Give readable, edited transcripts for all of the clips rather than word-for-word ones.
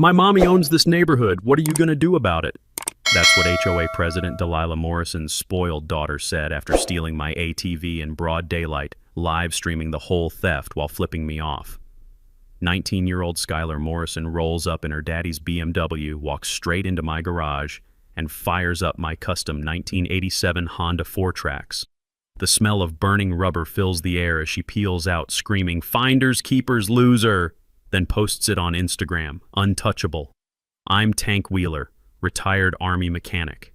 My mommy owns this neighborhood. What are you gonna do about it? That's what HOA President Delilah Morrison's spoiled daughter said after stealing my ATV in broad daylight, live streaming the whole theft while flipping me off. 19-year-old Skylar Morrison rolls up in her daddy's BMW, walks straight into my garage, and fires up my custom 1987 Honda 4-Trax. The smell of burning rubber fills the air as she peels out, screaming, "Finders, keepers, loser!" then posts it on Instagram, untouchable. I'm Tank Wheeler, retired Army mechanic.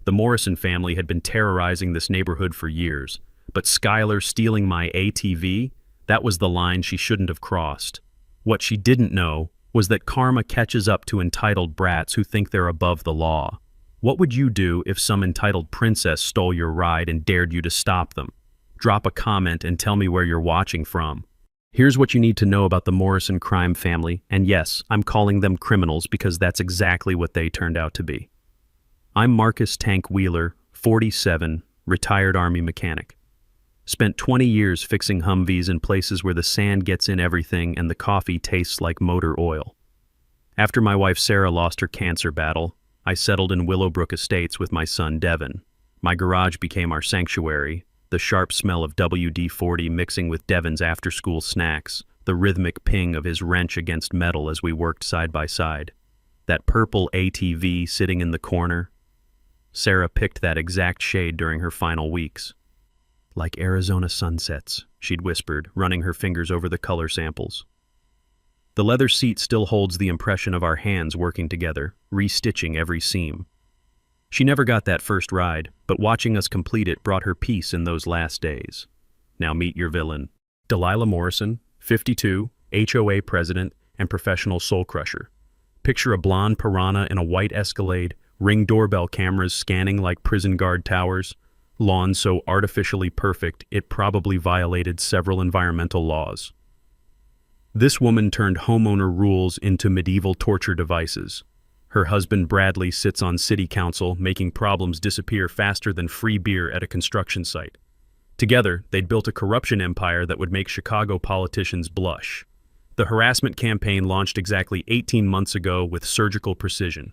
The Morrison family had been terrorizing this neighborhood for years, but Skylar stealing my ATV, that was the line she shouldn't have crossed. What she didn't know was that karma catches up to entitled brats who think they're above the law. What would you do if some entitled princess stole your ride and dared you to stop them? Drop a comment and tell me where you're watching from. Here's what you need to know about the Morrison crime family, and yes, I'm calling them criminals because that's exactly what they turned out to be. I'm Marcus Tank Wheeler, 47, retired Army mechanic. Spent 20 years fixing Humvees in places where the sand gets in everything and the coffee tastes like motor oil. After my wife Sarah lost her cancer battle, I settled in Willowbrook Estates with my son Devin. My garage became our sanctuary, the sharp smell of WD-40 mixing with Devin's after-school snacks, the rhythmic ping of his wrench against metal as we worked side by side. That purple ATV sitting in the corner. Sarah picked that exact shade during her final weeks. Like Arizona sunsets, she'd whispered, running her fingers over the color samples. The leather seat still holds the impression of our hands working together, restitching every seam. She never got that first ride, but watching us complete it brought her peace in those last days. Now meet your villain. Delilah Morrison, 52, HOA president and professional soul crusher. Picture a blonde piranha in a white Escalade, Ring doorbell cameras scanning like prison guard towers, lawn so artificially perfect it probably violated several environmental laws. This woman turned homeowner rules into medieval torture devices. Her husband Bradley sits on city council, making problems disappear faster than free beer at a construction site. Together, they'd built a corruption empire that would make Chicago politicians blush. The harassment campaign launched exactly 18 months ago with surgical precision.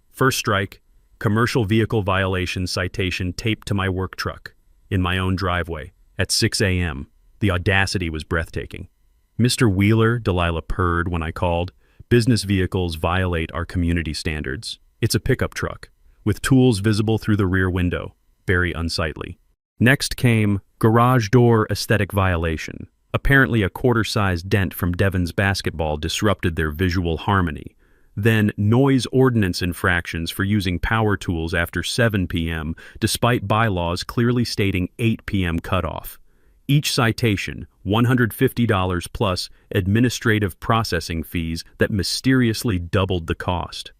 First strike, commercial vehicle violation citation taped to my work truck, in my own driveway, at 6 a.m. The audacity was breathtaking. "Mr. Wheeler," Delilah purred when I called, "business vehicles violate our community standards. It's a pickup truck, with tools visible through the rear window, very unsightly." Next came garage door aesthetic violation. Apparently a quarter-sized dent from Devin's basketball disrupted their visual harmony. Then noise ordinance infractions for using power tools after 7 p.m., despite bylaws clearly stating 8 p.m. cutoff. Each citation, $150 plus administrative processing fees that mysteriously doubled the cost.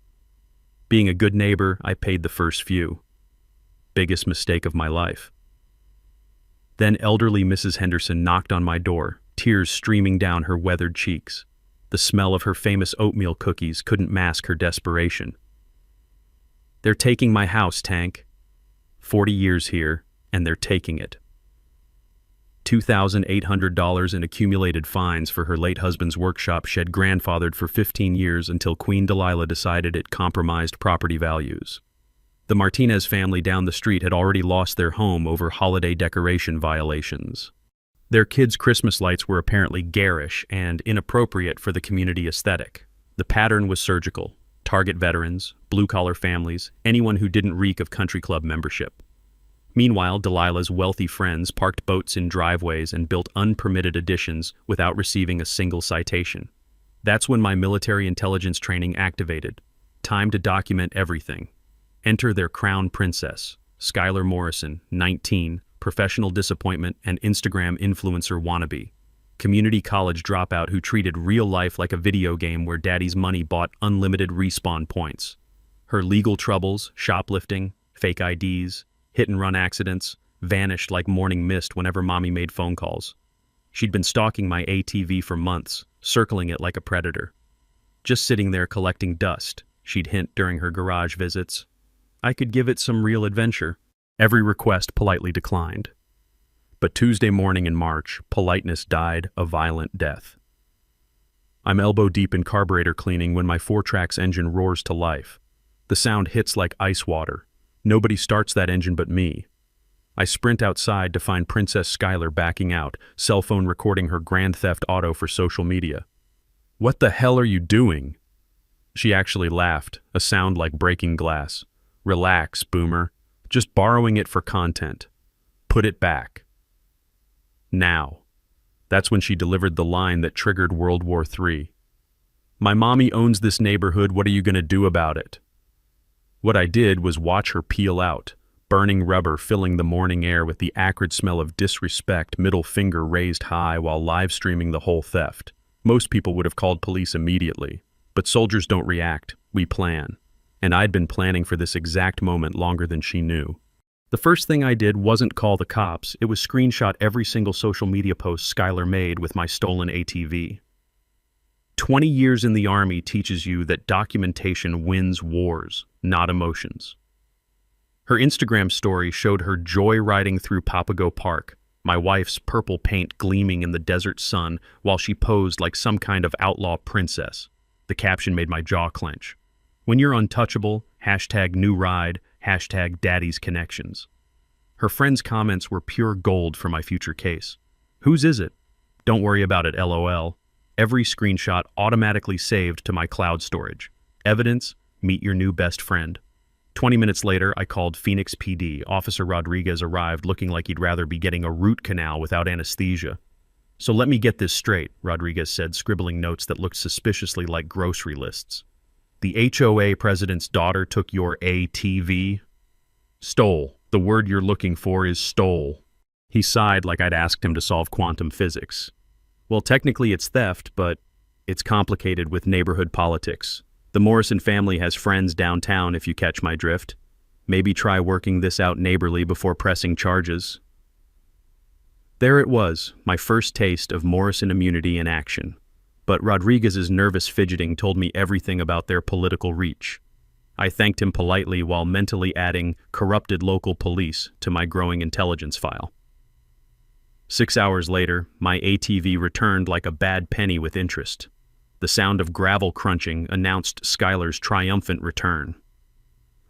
Being a good neighbor, I paid the first few. Biggest mistake of my life. Then elderly Mrs. Henderson knocked on my door, tears streaming down her weathered cheeks. The smell of her famous oatmeal cookies couldn't mask her desperation. "They're taking my house, Tank. 40 years here, and they're taking it." $2,800 in accumulated fines for her late husband's workshop she'd grandfathered for 15 years until Queen Delilah decided it compromised property values. The Martinez family down the street had already lost their home over holiday decoration violations. Their kids' Christmas lights were apparently garish and inappropriate for the community aesthetic. The pattern was surgical. Target veterans, blue-collar families, anyone who didn't reek of country club membership. Meanwhile, Delilah's wealthy friends parked boats in driveways and built unpermitted additions without receiving a single citation. That's when my military intelligence training activated. Time to document everything. Enter their crown princess, Skylar Morrison, 19, professional disappointment and Instagram influencer wannabe. Community college dropout who treated real life like a video game where daddy's money bought unlimited respawn points. Her legal troubles, shoplifting, fake IDs, hit-and-run accidents, vanished like morning mist whenever mommy made phone calls. She'd been stalking my ATV for months, circling it like a predator. "Just sitting there collecting dust," she'd hint during her garage visits. I could give it some real adventure. Every request politely declined. But Tuesday morning in March, politeness died a violent death. I'm elbow deep in carburetor cleaning when my four-tracks engine roars to life. The sound hits like ice water. Nobody starts that engine but me. I sprint outside to find Princess Skylar backing out, cell phone recording her Grand Theft Auto for social media. "What the hell are you doing?" She actually laughed, a sound like breaking glass. "Relax, boomer. Just borrowing it for content. Put it back." Now. That's when she delivered the line that triggered World War III. "My mommy owns this neighborhood, what are you gonna do about it?" What I did was watch her peel out, burning rubber filling the morning air with the acrid smell of disrespect, middle finger raised high while live streaming the whole theft. Most people would have called police immediately. But soldiers don't react, we plan. And I'd been planning for this exact moment longer than she knew. The first thing I did wasn't call the cops, it was screenshot every single social media post Skylar made with my stolen ATV. 20 years in the Army teaches you that documentation wins wars, not emotions. Her Instagram story showed her joyriding through Papago Park, my wife's purple paint gleaming in the desert sun while she posed like some kind of outlaw princess. The caption made my jaw clench. When you're untouchable, #NewRide, #Daddy'sConnections. Her friends' comments were pure gold for my future case. "Whose is it?" "Don't worry about it, LOL. Every screenshot automatically saved to my cloud storage. Evidence, meet your new best friend." 20 minutes later, I called Phoenix PD. Officer Rodriguez arrived looking like he'd rather be getting a root canal without anesthesia. "So let me get this straight," Rodriguez said, scribbling notes that looked suspiciously like grocery lists. "The HOA president's daughter took your ATV?" "Stole. The word you're looking for is stole." He sighed like I'd asked him to solve quantum physics. "Well, technically it's theft, but it's complicated with neighborhood politics. The Morrison family has friends downtown, if you catch my drift. Maybe try working this out neighborly before pressing charges." There it was, my first taste of Morrison immunity in action. But Rodriguez's nervous fidgeting told me everything about their political reach. I thanked him politely while mentally adding corrupted local police to my growing intelligence file. 6 hours later, my ATV returned like a bad penny with interest. The sound of gravel crunching announced Skylar's triumphant return.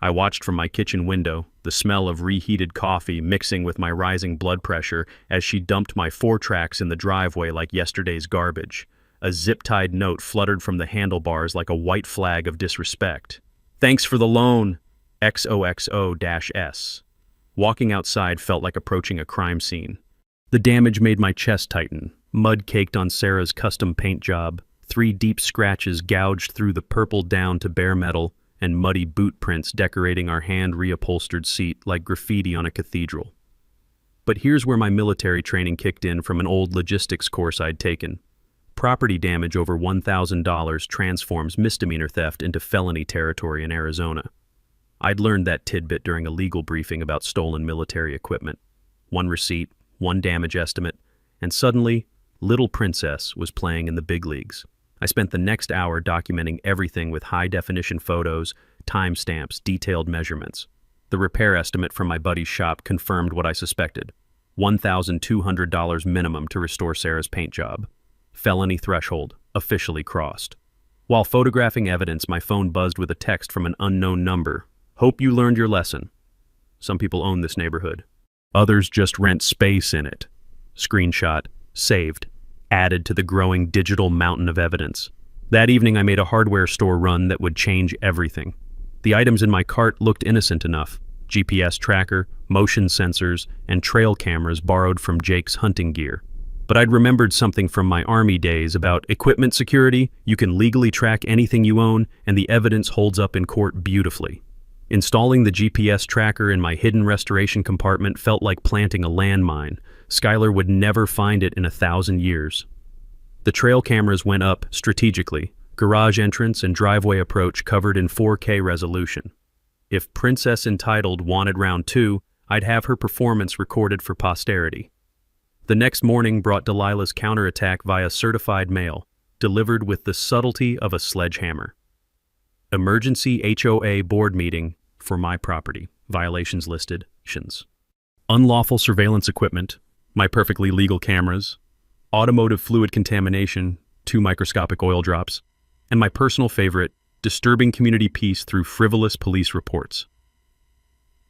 I watched from my kitchen window, the smell of reheated coffee mixing with my rising blood pressure as she dumped my four-tracks in the driveway like yesterday's garbage. A zip-tied note fluttered from the handlebars like a white flag of disrespect. "Thanks for the loan, XOXO-S." Walking outside felt like approaching a crime scene. The damage made my chest tighten. Mud caked on Sarah's custom paint job, 3 deep scratches gouged through the purple down to bare metal, and muddy boot prints decorating our hand-reupholstered seat like graffiti on a cathedral. But here's where my military training kicked in from an old logistics course I'd taken. Property damage over $1,000 transforms misdemeanor theft into felony territory in Arizona. I'd learned that tidbit during a legal briefing about stolen military equipment. 1 receipt, 1 damage estimate, and suddenly, Little Princess was playing in the big leagues. I spent the next hour documenting everything with high-definition photos, timestamps, detailed measurements. The repair estimate from my buddy's shop confirmed what I suspected. $1,200 minimum to restore Sarah's paint job. Felony threshold, officially crossed. While photographing evidence, my phone buzzed with a text from an unknown number. "Hope you learned your lesson. Some people own this neighborhood. Others just rent space in it." Screenshot, saved, added to the growing digital mountain of evidence. That evening I made a hardware store run that would change everything. The items in my cart looked innocent enough. GPS tracker, motion sensors, and trail cameras borrowed from Jake's hunting gear. But I'd remembered something from my Army days about equipment security. You can legally track anything you own, and the evidence holds up in court beautifully. Installing the GPS tracker in my hidden restoration compartment felt like planting a landmine. Skylar would never find it in 1,000 years. The trail cameras went up strategically, garage entrance and driveway approach covered in 4K resolution. If Princess Entitled wanted round 2, I'd have her performance recorded for posterity. The next morning brought Delilah's counterattack via certified mail, delivered with the subtlety of a sledgehammer. Emergency HOA board meeting for my property. Violations listed. Unlawful surveillance equipment, my perfectly legal cameras, automotive fluid contamination, 2 microscopic oil drops, and my personal favorite, disturbing community peace through frivolous police reports.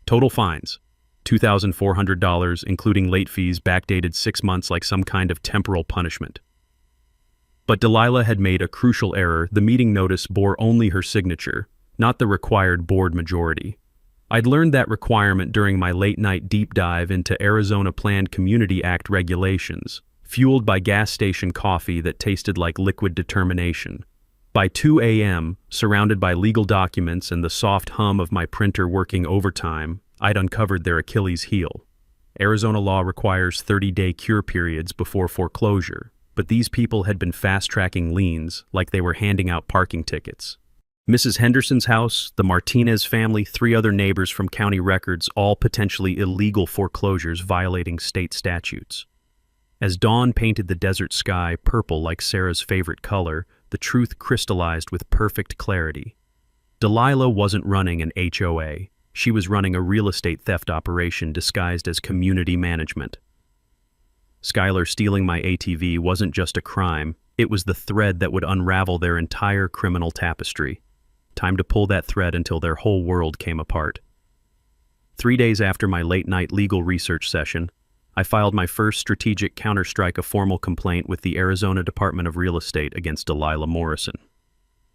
Total fines, $2,400, including late fees backdated 6 months like some kind of temporal punishment. But Delilah had made a crucial error. The meeting notice bore only her signature, not the required board majority. I'd learned that requirement during my late-night deep dive into Arizona Planned Community Act regulations, fueled by gas station coffee that tasted like liquid determination. By 2 a.m., surrounded by legal documents and the soft hum of my printer working overtime, I'd uncovered their Achilles heel. Arizona law requires 30-day cure periods before foreclosure, but these people had been fast-tracking liens like they were handing out parking tickets. Mrs. Henderson's house, the Martinez family, 3 other neighbors from county records, all potentially illegal foreclosures violating state statutes. As dawn painted the desert sky purple like Sarah's favorite color, the truth crystallized with perfect clarity. Delilah wasn't running an HOA. She was running a real estate theft operation disguised as community management. Skylar stealing my ATV wasn't just a crime, it was the thread that would unravel their entire criminal tapestry. Time to pull that thread until their whole world came apart. 3 days after my late-night legal research session, I filed my first strategic counterstrike, a formal complaint with the Arizona Department of Real Estate against Delilah Morrison.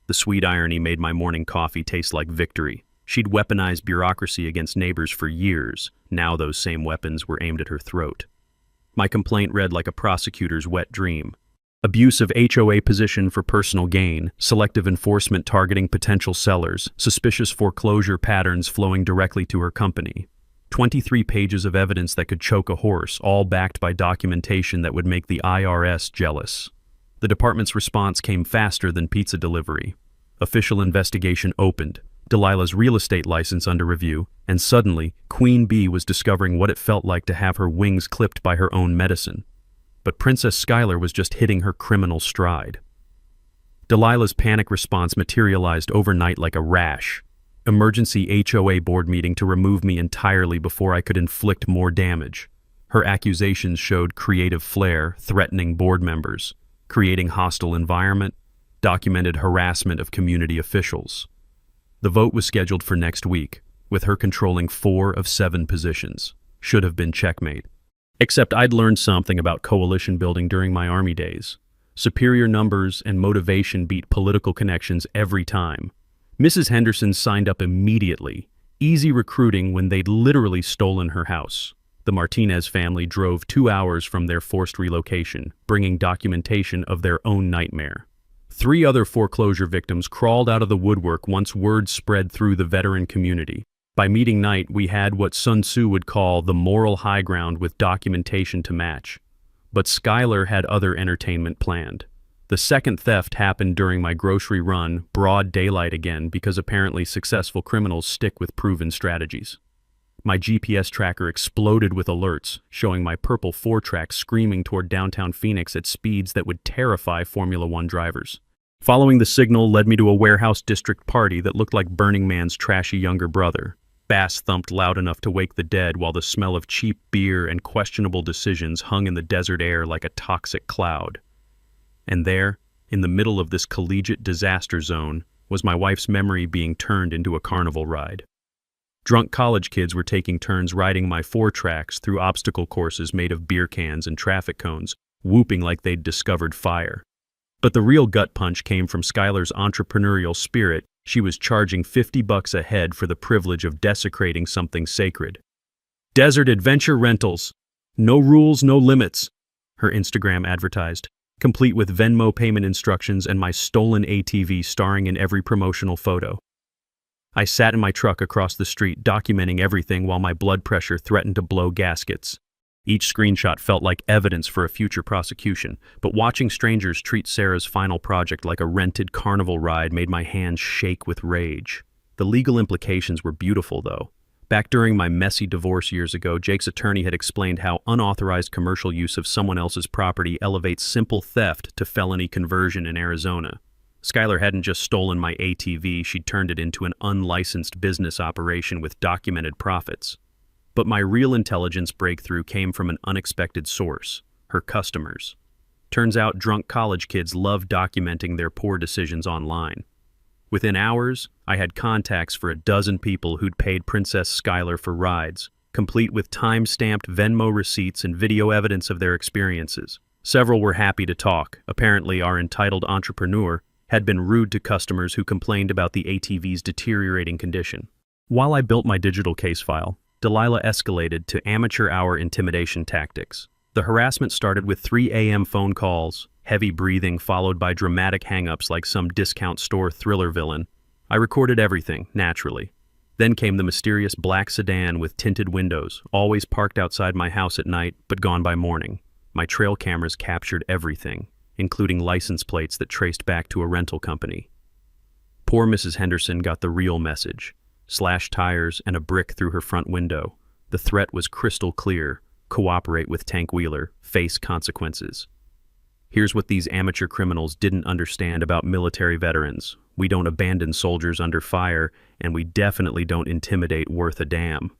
The sweet irony made my morning coffee taste like victory. She'd weaponized bureaucracy against neighbors for years. Now those same weapons were aimed at her throat. My complaint read like a prosecutor's wet dream. Abuse of HOA position for personal gain, selective enforcement targeting potential sellers, suspicious foreclosure patterns flowing directly to her company. 23 pages of evidence that could choke a horse, all backed by documentation that would make the IRS jealous. The department's response came faster than pizza delivery. Official investigation opened, Delilah's real estate license under review, and suddenly, Queen Bee was discovering what it felt like to have her wings clipped by her own medicine. But Princess Skylar was just hitting her criminal stride. Delilah's panic response materialized overnight like a rash. Emergency HOA board meeting to remove me entirely before I could inflict more damage. Her accusations showed creative flair, threatening board members, creating hostile environment, documented harassment of community officials. The vote was scheduled for next week, with her controlling 4 of 7 positions. Should have been checkmate. Except I'd learned something about coalition building during my Army days. Superior numbers and motivation beat political connections every time. Mrs. Henderson signed up immediately. Easy recruiting when they'd literally stolen her house. The Martinez family drove 2 hours from their forced relocation, bringing documentation of their own nightmare. 3 other foreclosure victims crawled out of the woodwork once word spread through the veteran community. By meeting night, we had what Sun Tzu would call the moral high ground with documentation to match. But Skylar had other entertainment planned. The second theft happened during my grocery run, broad daylight again, because apparently successful criminals stick with proven strategies. My GPS tracker exploded with alerts, showing my purple 4-track screaming toward downtown Phoenix at speeds that would terrify Formula One drivers. Following the signal led me to a warehouse district party that looked like Burning Man's trashy younger brother. Bass thumped loud enough to wake the dead while the smell of cheap beer and questionable decisions hung in the desert air like a toxic cloud. And there, in the middle of this collegiate disaster zone, was my wife's memory being turned into a carnival ride. Drunk college kids were taking turns riding my 4-tracks through obstacle courses made of beer cans and traffic cones, whooping like they'd discovered fire. But the real gut punch came from Skylar's entrepreneurial spirit. She was charging $50 a head for the privilege of desecrating something sacred. Desert Adventure Rentals. No rules, no limits, her Instagram advertised, complete with Venmo payment instructions and my stolen ATV starring in every promotional photo. I sat in my truck across the street documenting everything while my blood pressure threatened to blow gaskets. Each screenshot felt like evidence for a future prosecution, but watching strangers treat Sarah's final project like a rented carnival ride made my hands shake with rage. The legal implications were beautiful, though. Back during my messy divorce years ago, Jake's attorney had explained how unauthorized commercial use of someone else's property elevates simple theft to felony conversion in Arizona. Skylar hadn't just stolen my ATV, she'd turned it into an unlicensed business operation with documented profits. But my real intelligence breakthrough came from an unexpected source, her customers. Turns out drunk college kids love documenting their poor decisions online. Within hours, I had contacts for a dozen people who'd paid Princess Skylar for rides, complete with time-stamped Venmo receipts and video evidence of their experiences. Several were happy to talk. Apparently, our entitled entrepreneur had been rude to customers who complained about the ATV's deteriorating condition. While I built my digital case file, Delilah escalated to amateur-hour intimidation tactics. The harassment started with 3 a.m. phone calls, heavy breathing followed by dramatic hang-ups like some discount store thriller villain. I recorded everything, naturally. Then came the mysterious black sedan with tinted windows, always parked outside my house at night, but gone by morning. My trail cameras captured everything, including license plates that traced back to a rental company. Poor Mrs. Henderson got the real message. Slashed tires and a brick through her front window. The threat was crystal clear. Cooperate with Tank Wheeler, face consequences. Here's what these amateur criminals didn't understand about military veterans. We don't abandon soldiers under fire, and we definitely don't intimidate worth a damn.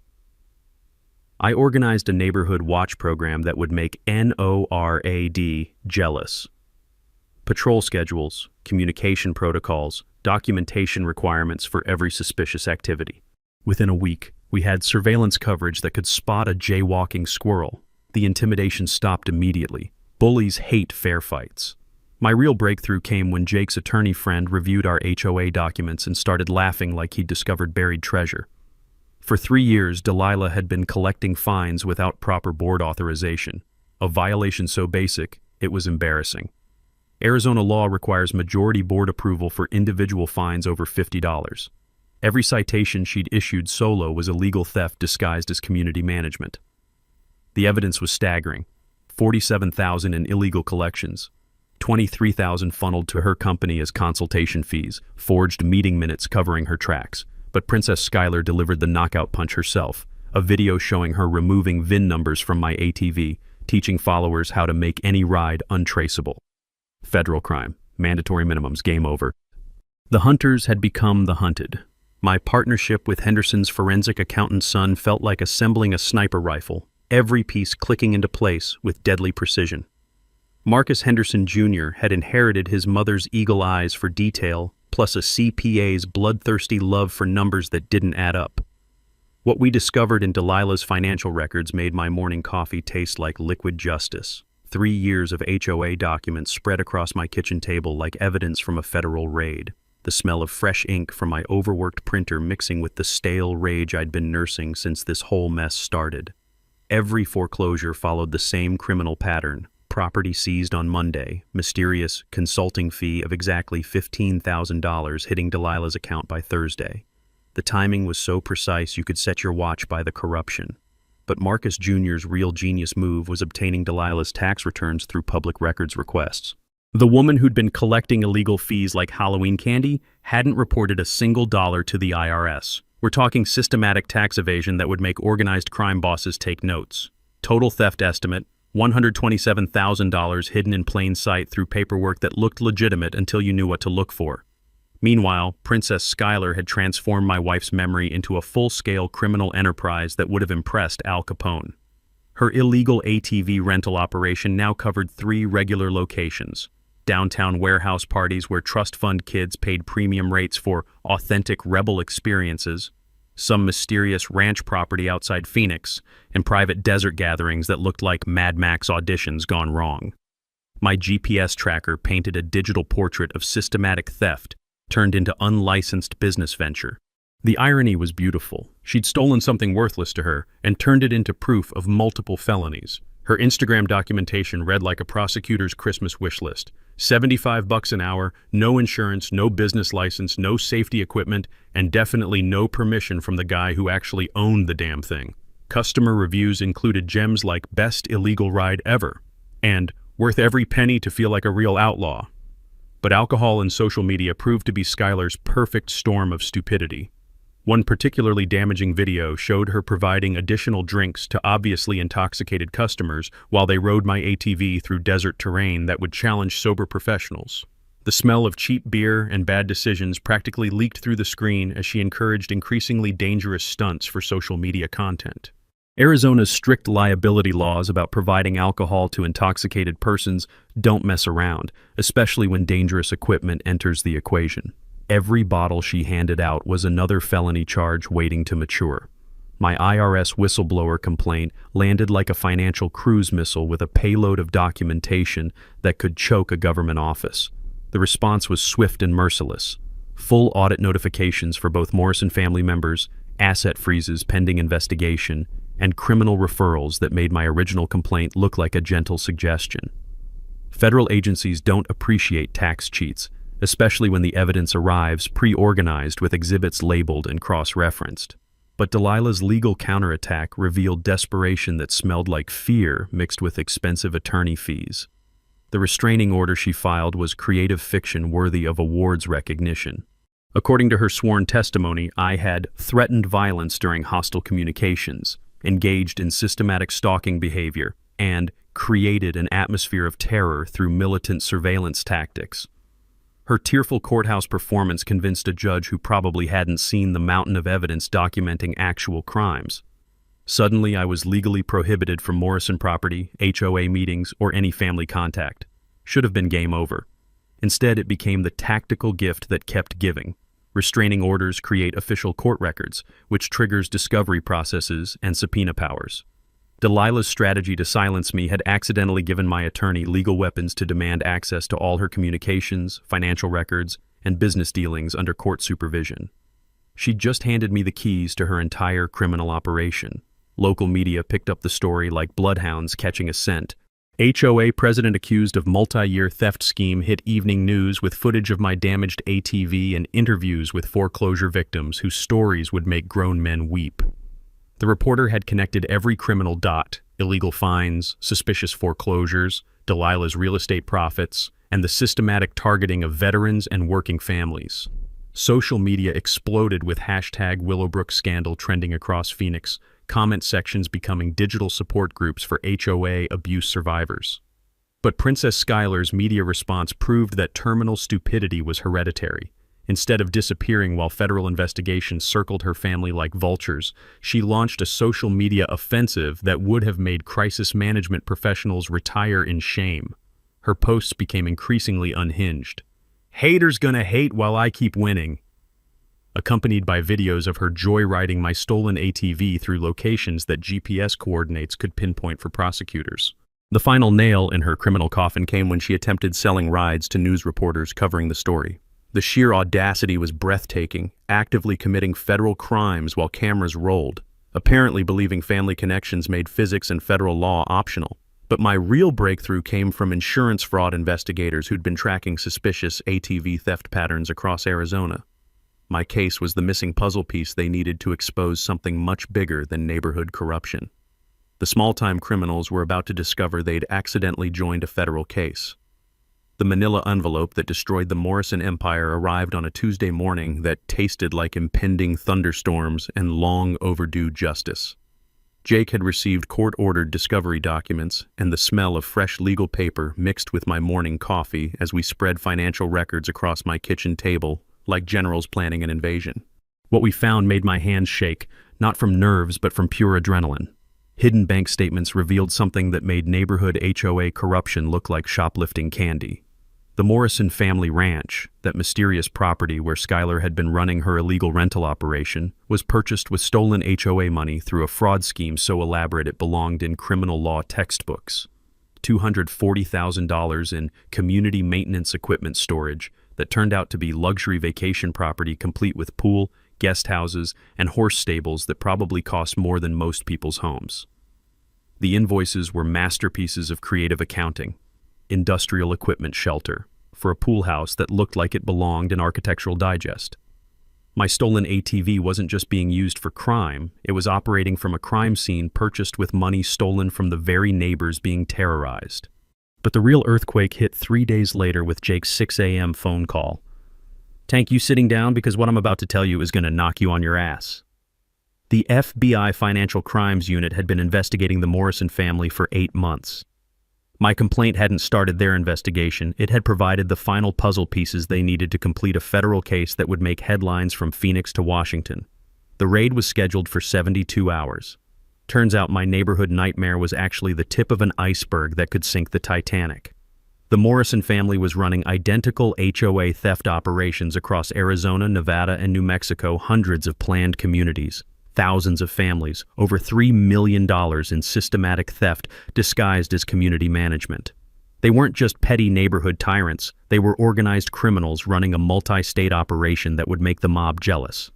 I organized a neighborhood watch program that would make NORAD jealous. Patrol schedules, communication protocols, documentation requirements for every suspicious activity. Within a week, we had surveillance coverage that could spot a jaywalking squirrel. The intimidation stopped immediately. Bullies hate fair fights. My real breakthrough came when Jake's attorney friend reviewed our HOA documents and started laughing like he'd discovered buried treasure. For 3 years, Delilah had been collecting fines without proper board authorization, a violation so basic, it was embarrassing. Arizona law requires majority board approval for individual fines over $50. Every citation she'd issued solo was illegal theft disguised as community management. The evidence was staggering. $47,000 in illegal collections, $23,000 funneled to her company as consultation fees, forged meeting minutes covering her tracks. But Princess Skylar delivered the knockout punch herself, a video showing her removing VIN numbers from my ATV, teaching followers how to make any ride untraceable. Federal crime, mandatory minimums, game over. The hunters had become the hunted. My partnership with Henderson's forensic accountant's son felt like assembling a sniper rifle, every piece clicking into place with deadly precision. Marcus Henderson Jr. had inherited his mother's eagle eyes for detail, plus a CPA's bloodthirsty love for numbers that didn't add up. What we discovered in Delilah's financial records made my morning coffee taste like liquid justice. 3 years of HOA documents spread across my kitchen table like evidence from a federal raid. The smell of fresh ink from my overworked printer mixing with the stale rage I'd been nursing since this whole mess started. Every foreclosure followed the same criminal pattern. Property seized on Monday, mysterious consulting fee of exactly $15,000 hitting Delilah's account by Thursday. The timing was so precise you could set your watch by the corruption. But Marcus Jr.'s real genius move was obtaining Delilah's tax returns through public records requests. The woman who'd been collecting illegal fees like Halloween candy hadn't reported a single dollar to the IRS. We're talking systematic tax evasion that would make organized crime bosses take notes. Total theft estimate, $127,000 hidden in plain sight through paperwork that looked legitimate until you knew what to look for. Meanwhile, Princess Skylar had transformed my wife's memory into a full-scale criminal enterprise that would have impressed Al Capone. Her illegal ATV rental operation now covered 3 regular locations: downtown warehouse parties where trust fund kids paid premium rates for authentic rebel experiences, some mysterious ranch property outside Phoenix, and private desert gatherings that looked like Mad Max auditions gone wrong. My GPS tracker painted a digital portrait of systematic theft turned into unlicensed business venture. The irony was beautiful. She'd stolen something worthless to her and turned it into proof of multiple felonies. Her Instagram documentation read like a prosecutor's Christmas wish list. $75 an hour, no insurance, no business license, no safety equipment, and definitely no permission from the guy who actually owned the damn thing. Customer reviews included gems like best illegal ride ever and worth every penny to feel like a real outlaw. But alcohol and social media proved to be Skylar's perfect storm of stupidity. One particularly damaging video showed her providing additional drinks to obviously intoxicated customers while they rode my ATV through desert terrain that would challenge sober professionals. The smell of cheap beer and bad decisions practically leaked through the screen as she encouraged increasingly dangerous stunts for social media content. Arizona's strict liability laws about providing alcohol to intoxicated persons don't mess around, especially when dangerous equipment enters the equation. Every bottle she handed out was another felony charge waiting to mature. My IRS whistleblower complaint landed like a financial cruise missile with a payload of documentation that could choke a government office. The response was swift and merciless. Full audit notifications for both Morrison family members, asset freezes pending investigation, and criminal referrals that made my original complaint look like a gentle suggestion. Federal agencies don't appreciate tax cheats, especially when the evidence arrives pre-organized with exhibits labeled and cross-referenced. But Delilah's legal counterattack revealed desperation that smelled like fear mixed with expensive attorney fees. The restraining order she filed was creative fiction worthy of awards recognition. According to her sworn testimony, I had threatened violence during hostile communications, engaged in systematic stalking behavior, and created an atmosphere of terror through militant surveillance tactics. Her tearful courthouse performance convinced a judge who probably hadn't seen the mountain of evidence documenting actual crimes. Suddenly, I was legally prohibited from Morrison property, HOA meetings, or any family contact. Should have been game over. Instead, it became the tactical gift that kept giving. Restraining orders create official court records, which triggers discovery processes and subpoena powers. Delilah's strategy to silence me had accidentally given my attorney legal weapons to demand access to all her communications, financial records, and business dealings under court supervision. She'd just handed me the keys to her entire criminal operation. Local media picked up the story like bloodhounds catching a scent. HOA president accused of multi-year theft scheme hit evening news with footage of my damaged ATV and interviews with foreclosure victims whose stories would make grown men weep. The reporter had connected every criminal dot: illegal fines, suspicious foreclosures, Delilah's real estate profits, and the systematic targeting of veterans and working families. Social media exploded with hashtag Willowbrook scandal trending across Phoenix, comment sections becoming digital support groups for HOA abuse survivors. But Princess Schuyler's media response proved that terminal stupidity was hereditary. Instead of disappearing while federal investigations circled her family like vultures, she launched a social media offensive that would have made crisis management professionals retire in shame. Her posts became increasingly unhinged. "Haters gonna hate while I keep winning," accompanied by videos of her joyriding my stolen ATV through locations that GPS coordinates could pinpoint for prosecutors. The final nail in her criminal coffin came when she attempted selling rides to news reporters covering the story. The sheer audacity was breathtaking, actively committing federal crimes while cameras rolled, apparently believing family connections made physics and federal law optional. But my real breakthrough came from insurance fraud investigators who'd been tracking suspicious ATV theft patterns across Arizona. My case was the missing puzzle piece they needed to expose something much bigger than neighborhood corruption. The small-time criminals were about to discover they'd accidentally joined a federal case. The manila envelope that destroyed the Morrison empire arrived on a Tuesday morning that tasted like impending thunderstorms and long overdue justice. Jake had received court-ordered discovery documents, and the smell of fresh legal paper mixed with my morning coffee as we spread financial records across my kitchen table like generals planning an invasion. What we found made my hands shake, not from nerves but from pure adrenaline. Hidden bank statements revealed something that made neighborhood HOA corruption look like shoplifting candy. The Morrison family ranch, that mysterious property where Schuyler had been running her illegal rental operation, was purchased with stolen HOA money through a fraud scheme so elaborate it belonged in criminal law textbooks. $240,000 in community maintenance equipment storage that turned out to be luxury vacation property complete with pool, guest houses, and horse stables that probably cost more than most people's homes. The invoices were masterpieces of creative accounting. Industrial equipment shelter for a pool house that looked like it belonged in Architectural Digest. My stolen ATV wasn't just being used for crime, it was operating from a crime scene purchased with money stolen from the very neighbors being terrorized. But the real earthquake hit 3 days later with Jake's 6 a.m. phone call. "Tank, you sitting down because what I'm about to tell you is going to knock you on your ass." The FBI Financial Crimes Unit had been investigating the Morrison family for 8 months. My complaint hadn't started their investigation, it had provided the final puzzle pieces they needed to complete a federal case that would make headlines from Phoenix to Washington. The raid was scheduled for 72 hours. Turns out my neighborhood nightmare was actually the tip of an iceberg that could sink the Titanic. The Morrison family was running identical HOA theft operations across Arizona, Nevada, and New Mexico, hundreds of planned communities, thousands of families, over $3 million in systematic theft disguised as community management. They weren't just petty neighborhood tyrants, they were organized criminals running a multi-state operation that would make the mob jealous.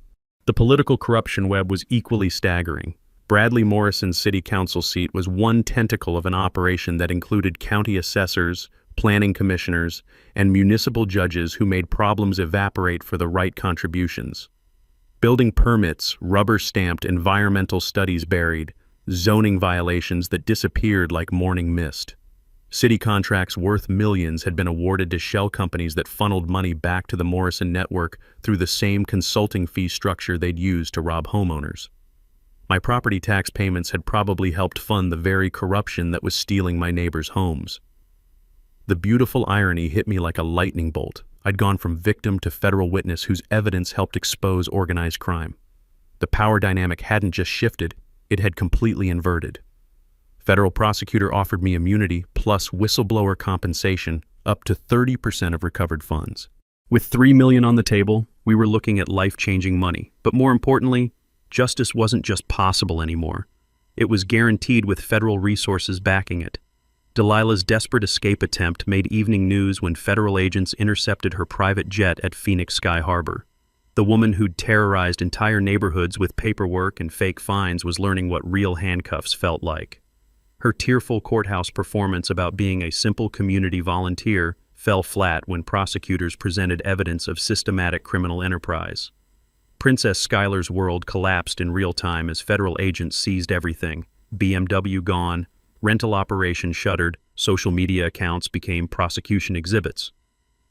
The political corruption web was equally staggering. Bradley Morrison's city council seat was one tentacle of an operation that included county assessors, planning commissioners, and municipal judges who made problems evaporate for the right contributions. Building permits, rubber-stamped environmental studies buried, zoning violations that disappeared like morning mist. City contracts worth millions had been awarded to shell companies that funneled money back to the Morrison network through the same consulting fee structure they'd used to rob homeowners. My property tax payments had probably helped fund the very corruption that was stealing my neighbors' homes. The beautiful irony hit me like a lightning bolt. I'd gone from victim to federal witness whose evidence helped expose organized crime. The power dynamic hadn't just shifted, it had completely inverted. Federal prosecutor offered me immunity plus whistleblower compensation up to 30% of recovered funds. With $3 million on the table, we were looking at life-changing money. But more importantly, justice wasn't just possible anymore. It was guaranteed with federal resources backing it. Delilah's desperate escape attempt made evening news when federal agents intercepted her private jet at Phoenix Sky Harbor. The woman who'd terrorized entire neighborhoods with paperwork and fake fines was learning what real handcuffs felt like. Her tearful courthouse performance about being a simple community volunteer fell flat when prosecutors presented evidence of systematic criminal enterprise. Princess Schuyler's world collapsed in real time as federal agents seized everything. BMW gone, rental operations shuttered, social media accounts became prosecution exhibits.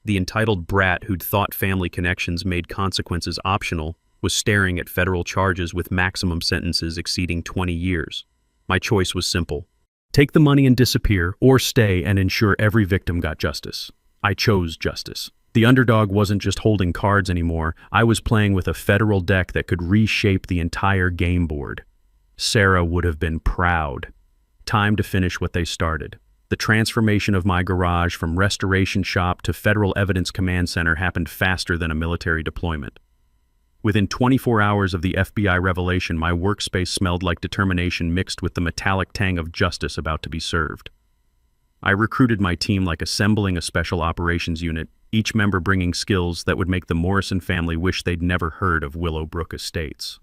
The entitled brat who'd thought family connections made consequences optional was staring at federal charges with maximum sentences exceeding 20 years. My choice was simple. Take the money and disappear, or stay and ensure every victim got justice. I chose justice. The underdog wasn't just holding cards anymore. I was playing with a federal deck that could reshape the entire game board. Sarah would have been proud. Time to finish what they started. The transformation of my garage from restoration shop to Federal Evidence Command Center happened faster than a military deployment. Within 24 hours of the FBI revelation, my workspace smelled like determination mixed with the metallic tang of justice about to be served. I recruited my team like assembling a special operations unit, each member bringing skills that would make the Morrison family wish they'd never heard of Willowbrook Estates.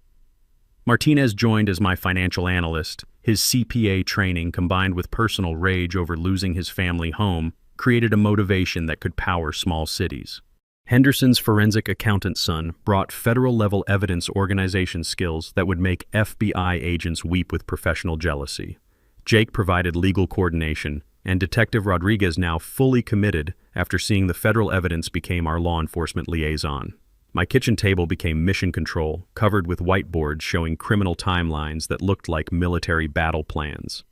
Martinez joined as my financial analyst. His CPA training combined with personal rage over losing his family home created a motivation that could power small cities. Henderson's forensic accountant son brought federal-level evidence organization skills that would make FBI agents weep with professional jealousy. Jake provided legal coordination, and Detective Rodriguez, now fully committed after seeing the federal evidence, became our law enforcement liaison. My kitchen table became mission control, covered with whiteboards showing criminal timelines that looked like military battle plans.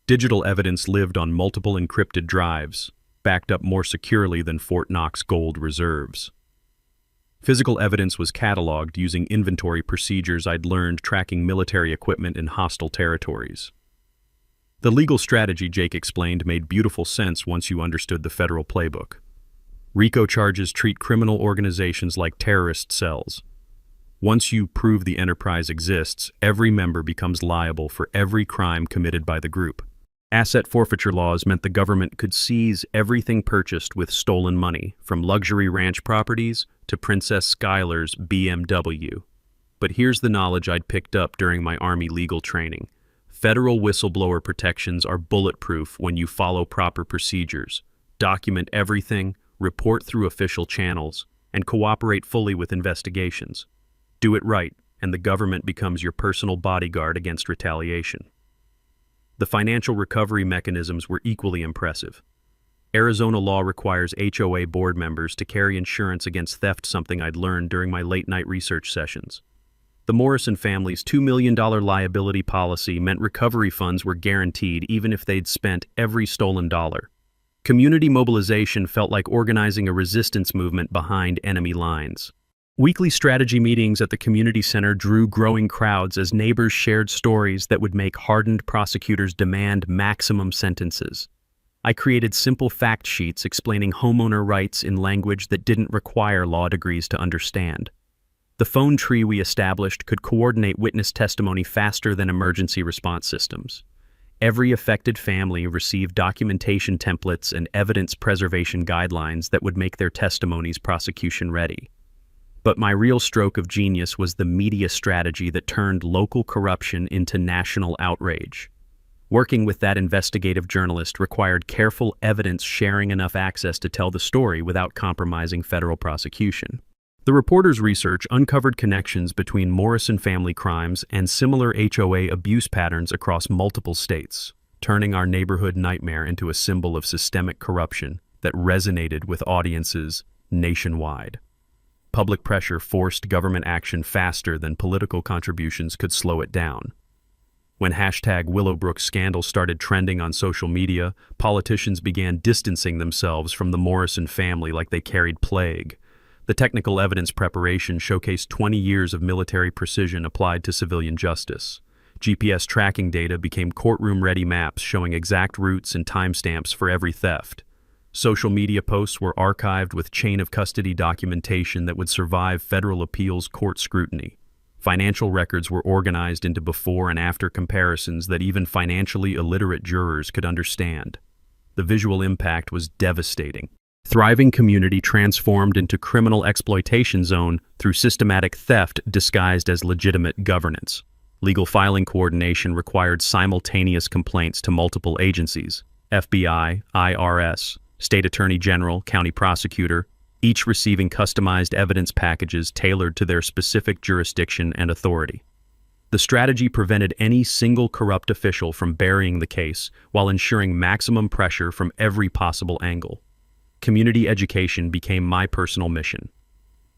Digital evidence lived on multiple encrypted drives, backed up more securely than Fort Knox gold reserves. Physical evidence was cataloged using inventory procedures I'd learned tracking military equipment in hostile territories. The legal strategy, Jake explained, made beautiful sense once you understood the federal playbook. RICO charges treat criminal organizations like terrorist cells. Once you prove the enterprise exists, every member becomes liable for every crime committed by the group. Asset forfeiture laws meant the government could seize everything purchased with stolen money, from luxury ranch properties to Princess Schuyler's BMW. But here's the knowledge I'd picked up during my Army legal training. Federal whistleblower protections are bulletproof when you follow proper procedures, document everything, report through official channels, and cooperate fully with investigations. Do it right, and the government becomes your personal bodyguard against retaliation. The financial recovery mechanisms were equally impressive. Arizona law requires HOA board members to carry insurance against theft, something I'd learned during my late-night research sessions. The Morrison family's $2 million liability policy meant recovery funds were guaranteed even if they'd spent every stolen dollar. Community mobilization felt like organizing a resistance movement behind enemy lines. Weekly strategy meetings at the community center drew growing crowds as neighbors shared stories that would make hardened prosecutors demand maximum sentences. I created simple fact sheets explaining homeowner rights in language that didn't require law degrees to understand. The phone tree we established could coordinate witness testimony faster than emergency response systems. Every affected family received documentation templates and evidence preservation guidelines that would make their testimonies prosecution ready. But my real stroke of genius was the media strategy that turned local corruption into national outrage. Working with that investigative journalist required careful evidence sharing enough access to tell the story without compromising federal prosecution. The reporter's research uncovered connections between Morrison family crimes and similar HOA abuse patterns across multiple states, turning our neighborhood nightmare into a symbol of systemic corruption that resonated with audiences nationwide. Public pressure forced government action faster than political contributions could slow it down. When #Willowbrook scandal started trending on social media, politicians began distancing themselves from the Morrison family like they carried plague. The technical evidence preparation showcased 20 years of military precision applied to civilian justice. GPS tracking data became courtroom-ready maps showing exact routes and timestamps for every theft. Social media posts were archived with chain-of-custody documentation that would survive federal appeals court scrutiny. Financial records were organized into before and after comparisons that even financially illiterate jurors could understand. The visual impact was devastating. Thriving community transformed into criminal exploitation zone through systematic theft disguised as legitimate governance. Legal filing coordination required simultaneous complaints to multiple agencies: FBI, IRS, State Attorney General, County Prosecutor, each receiving customized evidence packages tailored to their specific jurisdiction and authority. The strategy prevented any single corrupt official from burying the case while ensuring maximum pressure from every possible angle. Community education became my personal mission.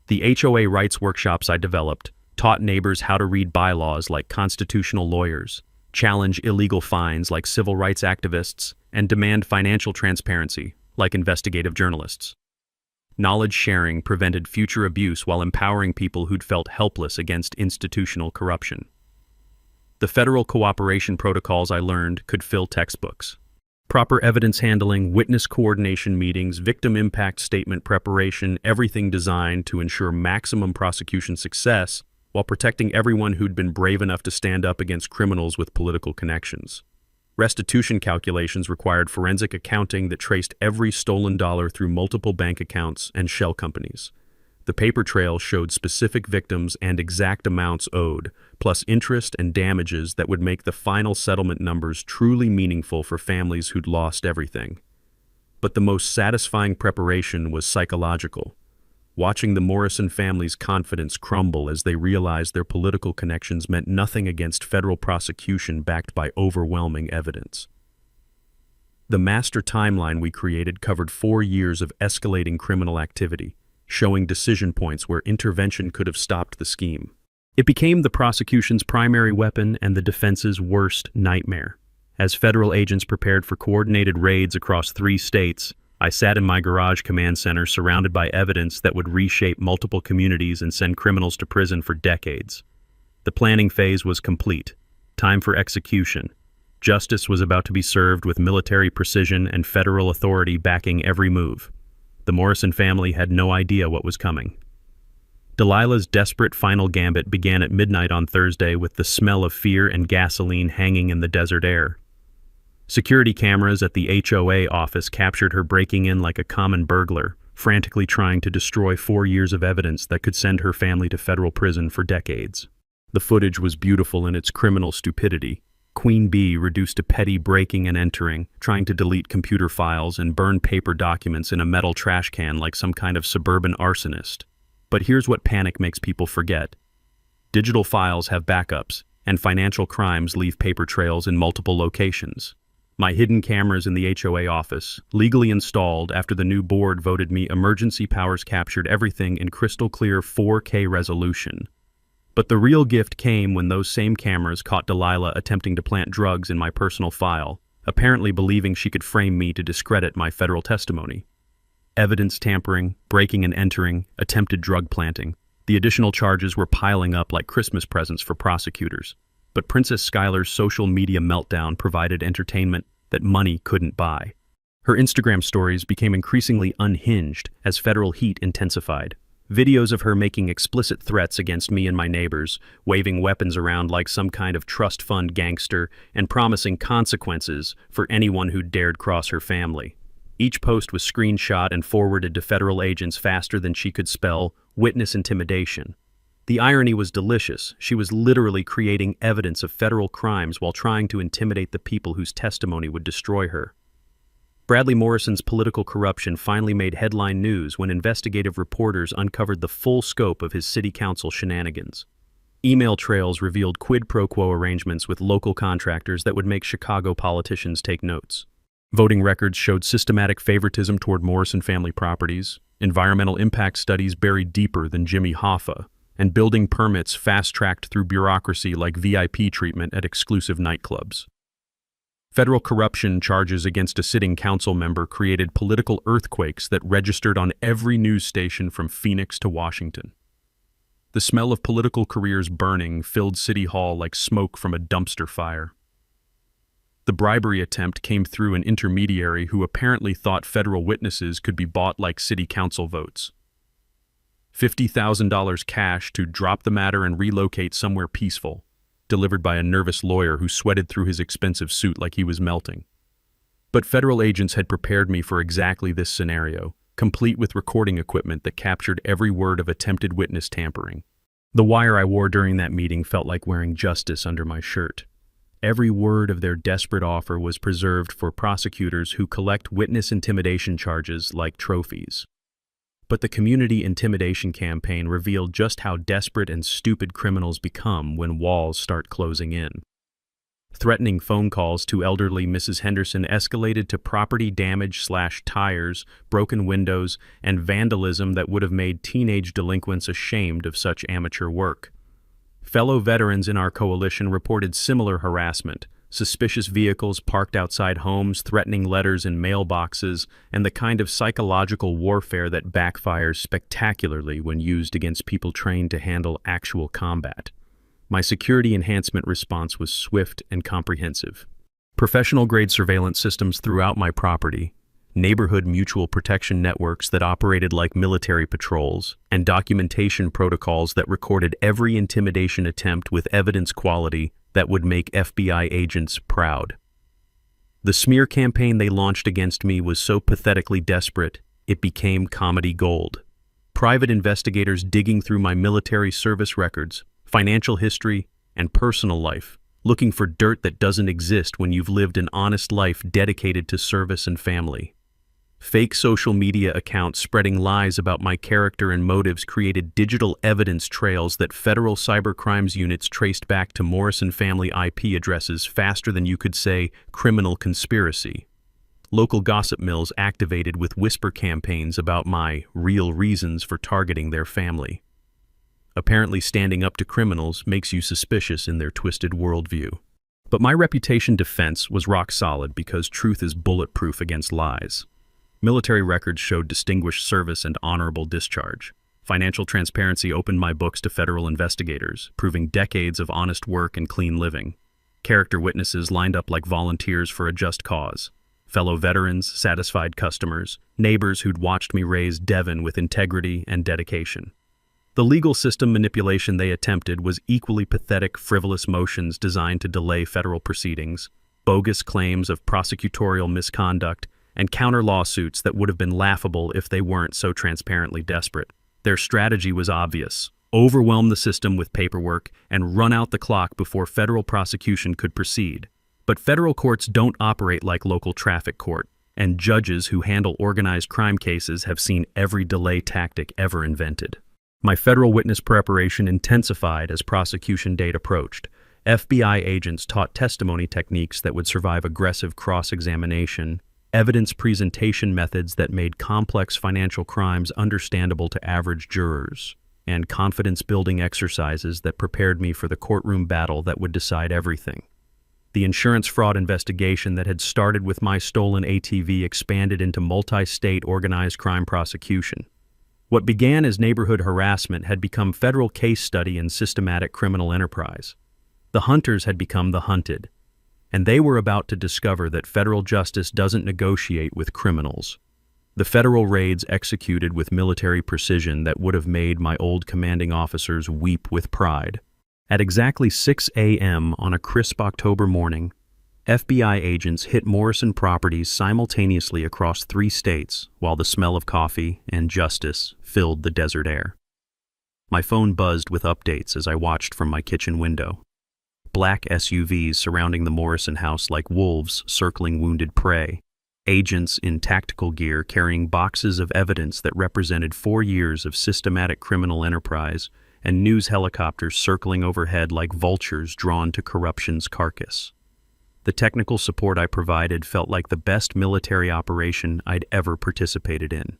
The HOA rights workshops I developed taught neighbors how to read bylaws like constitutional lawyers, challenge illegal fines like civil rights activists, and demand financial transparency like investigative journalists. Knowledge sharing prevented future abuse while empowering people who'd felt helpless against institutional corruption. The federal cooperation protocols I learned could fill textbooks. Proper evidence handling, witness coordination meetings, victim impact statement preparation, everything designed to ensure maximum prosecution success while protecting everyone who'd been brave enough to stand up against criminals with political connections. Restitution calculations required forensic accounting that traced every stolen dollar through multiple bank accounts and shell companies. The paper trail showed specific victims and exact amounts owed, plus interest and damages that would make the final settlement numbers truly meaningful for families who'd lost everything. But the most satisfying preparation was psychological. Watching the Morrison family's confidence crumble as they realized their political connections meant nothing against federal prosecution backed by overwhelming evidence. The master timeline we created covered 4 years of escalating criminal activity, showing decision points where intervention could have stopped the scheme. It became the prosecution's primary weapon and the defense's worst nightmare. As federal agents prepared for coordinated raids across 3 states, I sat in my garage command center surrounded by evidence that would reshape multiple communities and send criminals to prison for decades. The planning phase was complete. Time for execution. Justice was about to be served with military precision and federal authority backing every move. The Morrison family had no idea what was coming. Delilah's desperate final gambit began at midnight on Thursday with the smell of fear and gasoline hanging in the desert air. Security cameras at the HOA office captured her breaking in like a common burglar, frantically trying to destroy 4 years of evidence that could send her family to federal prison for decades. The footage was beautiful in its criminal stupidity. Queen Bee reduced to petty breaking and entering, trying to delete computer files and burn paper documents in a metal trash can like some kind of suburban arsonist. But here's what panic makes people forget. Digital files have backups, and financial crimes leave paper trails in multiple locations. My hidden cameras in the HOA office, legally installed after the new board voted me emergency powers, captured everything in crystal clear 4K resolution. But the real gift came when those same cameras caught Delilah attempting to plant drugs in my personal file, apparently believing she could frame me to discredit my federal testimony. Evidence tampering, breaking and entering, attempted drug planting. The additional charges were piling up like Christmas presents for prosecutors. But Princess Schuyler's social media meltdown provided entertainment that money couldn't buy. Her Instagram stories became increasingly unhinged as federal heat intensified. Videos of her making explicit threats against me and my neighbors, waving weapons around like some kind of trust fund gangster, and promising consequences for anyone who dared cross her family. Each post was screenshot and forwarded to federal agents faster than she could spell witness intimidation. The irony was delicious. She was literally creating evidence of federal crimes while trying to intimidate the people whose testimony would destroy her. Bradley Morrison's political corruption finally made headline news when investigative reporters uncovered the full scope of his city council shenanigans. Email trails revealed quid pro quo arrangements with local contractors that would make Chicago politicians take notes. Voting records showed systematic favoritism toward Morrison family properties, environmental impact studies buried deeper than Jimmy Hoffa, and building permits fast-tracked through bureaucracy like VIP treatment at exclusive nightclubs. Federal corruption charges against a sitting council member created political earthquakes that registered on every news station from Phoenix to Washington. The smell of political careers burning filled City Hall like smoke from a dumpster fire. The bribery attempt came through an intermediary who apparently thought federal witnesses could be bought like city council votes. $50,000 cash to drop the matter and relocate somewhere peaceful, delivered by a nervous lawyer who sweated through his expensive suit like he was melting. But federal agents had prepared me for exactly this scenario, complete with recording equipment that captured every word of attempted witness tampering. The wire I wore during that meeting felt like wearing justice under my shirt. Every word of their desperate offer was preserved for prosecutors who collect witness intimidation charges like trophies. But the community intimidation campaign revealed just how desperate and stupid criminals become when walls start closing in. Threatening phone calls to elderly Mrs. Henderson escalated to property damage/tires, broken windows, and vandalism that would have made teenage delinquents ashamed of such amateur work. Fellow veterans in our coalition reported similar harassment, suspicious vehicles parked outside homes, threatening letters in mailboxes, and the kind of psychological warfare that backfires spectacularly when used against people trained to handle actual combat. My security enhancement response was swift and comprehensive. Professional-grade surveillance systems throughout my property, neighborhood mutual protection networks that operated like military patrols, and documentation protocols that recorded every intimidation attempt with evidence quality that would make FBI agents proud. The smear campaign they launched against me was so pathetically desperate, it became comedy gold. Private investigators digging through my military service records, financial history, and personal life, looking for dirt that doesn't exist when you've lived an honest life dedicated to service and family. Fake social media accounts spreading lies about my character and motives created digital evidence trails that federal cybercrimes units traced back to Morrison family IP addresses faster than you could say criminal conspiracy. Local gossip mills activated with whisper campaigns about my real reasons for targeting their family. Apparently standing up to criminals makes you suspicious in their twisted worldview. But my reputation defense was rock solid because truth is bulletproof against lies. Military records showed distinguished service and honorable discharge. Financial transparency opened my books to federal investigators, proving decades of honest work and clean living. Character witnesses lined up like volunteers for a just cause. Fellow veterans, satisfied customers, neighbors who'd watched me raise Devon with integrity and dedication. The legal system manipulation they attempted was equally pathetic, frivolous motions designed to delay federal proceedings, bogus claims of prosecutorial misconduct, and counter-lawsuits that would have been laughable if they weren't so transparently desperate. Their strategy was obvious: overwhelm the system with paperwork and run out the clock before federal prosecution could proceed. But federal courts don't operate like local traffic court, and judges who handle organized crime cases have seen every delay tactic ever invented. My federal witness preparation intensified as prosecution date approached. FBI agents taught testimony techniques that would survive aggressive cross-examination, evidence presentation methods that made complex financial crimes understandable to average jurors, and confidence-building exercises that prepared me for the courtroom battle that would decide everything. The insurance fraud investigation that had started with my stolen ATV expanded into multi-state organized crime prosecution. What began as neighborhood harassment had become federal case study in systematic criminal enterprise. The hunters had become the hunted, and they were about to discover that federal justice doesn't negotiate with criminals. The federal raids executed with military precision that would have made my old commanding officers weep with pride. At exactly 6 a.m. on a crisp October morning, FBI agents hit Morrison properties simultaneously across 3 states while the smell of coffee and justice filled the desert air. My phone buzzed with updates as I watched from my kitchen window. Black SUVs surrounding the Morrison house like wolves circling wounded prey. Agents in tactical gear carrying boxes of evidence that represented 4 years of systematic criminal enterprise, and news helicopters circling overhead like vultures drawn to corruption's carcass. The technical support I provided felt like the best military operation I'd ever participated in.